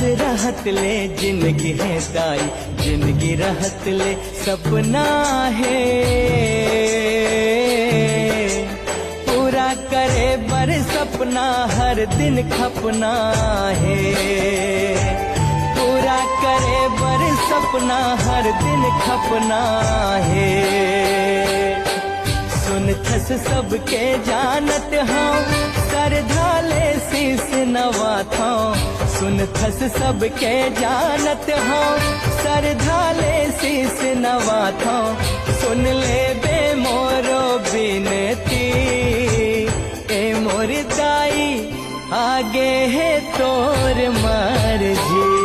रहत ले जिंदगी है दाई, जिंदगी रहत ले सपना है, पूरा करे बर सपना हर दिन खपना है, पूरा करे बर सपना हर दिन खपना है। सुन थस सबके जानत हाँ सर धाले शीस नवा था, सुन थस सबके जानत हाँ सर धाले शीस नवा था, सुन ले बे मोरो बिनती ए मोर दाई आगे है तोर मर्जी।